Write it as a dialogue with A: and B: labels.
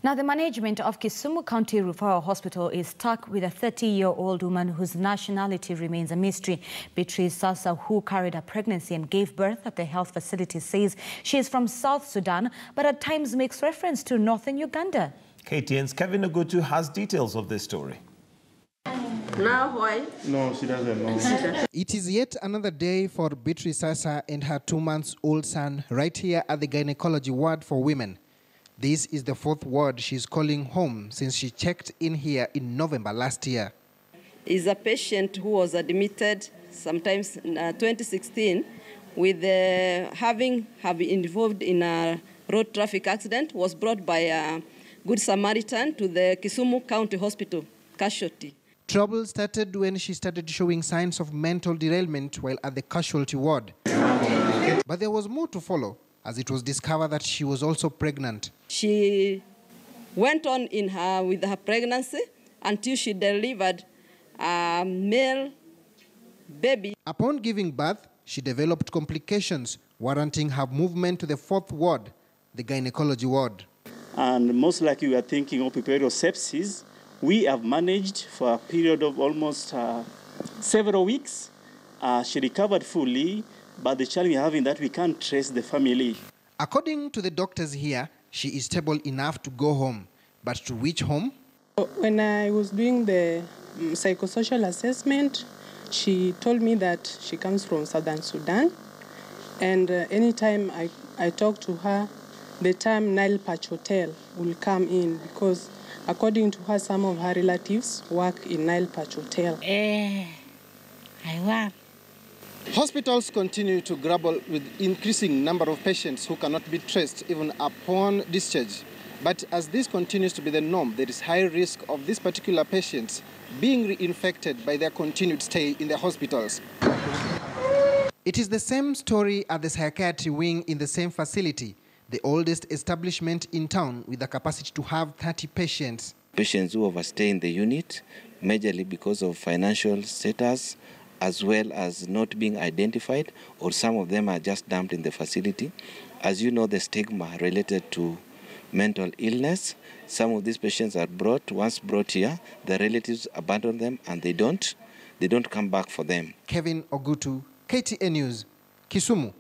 A: Now, the management of Kisumu County Referral Hospital is stuck with a 30-year-old woman whose nationality remains a mystery. Beatrice Sasa, who carried a pregnancy and gave birth at the health facility, says she is from South Sudan, but at times makes reference to northern Uganda. KTN's Kevin Ogutu has details of this story.
B: Now why?
C: No, she doesn't know.
D: It is yet another day for Beatrice Sasa and her 2-month-old son right here at the gynecology ward for women. This is the 4th ward she's calling home since she checked in here in November last year.
B: Is a patient who was admitted sometimes in 2016 with having involved in a road traffic accident, was brought by a Good Samaritan to the Kisumu County Hospital, casualty.
D: Trouble started when she started showing signs of mental derailment while at the casualty ward. But there was more to follow, as it was discovered that she was also pregnant.
B: She went on with her pregnancy until she delivered a male baby.
D: Upon giving birth, she developed complications, warranting her movement to the 4th ward, the gynecology ward.
C: And most likely we are thinking of puerperal sepsis. We have managed for a period of almost several weeks. She recovered fully, but the challenge we're having that we can't trace the family.
D: According to the doctors here, she is stable enough to go home. But to which home?
E: When I was doing the psychosocial assessment, she told me that she comes from Southern Sudan. And anytime I talk to her, the term Nile Patch Hotel will come in because according to her, some of her relatives work in Nile Patch Hotel.
F: I want.
D: Hospitals continue to grapple with increasing number of patients who cannot be traced even upon discharge. But as this continues to be the norm, there is high risk of these particular patients being reinfected by their continued stay in the hospitals. It is the same story at the psychiatry wing in the same facility, the oldest establishment in town with the capacity to have 30 patients.
G: Patients who overstay in the unit, majorly because of financial status, as well as not being identified, or some of them are just dumped in the facility. As you know, the stigma related to mental illness, some of these patients are once brought here, the relatives abandon them and they don't come back for them.
D: Kevin Ogutu, KTN News, Kisumu.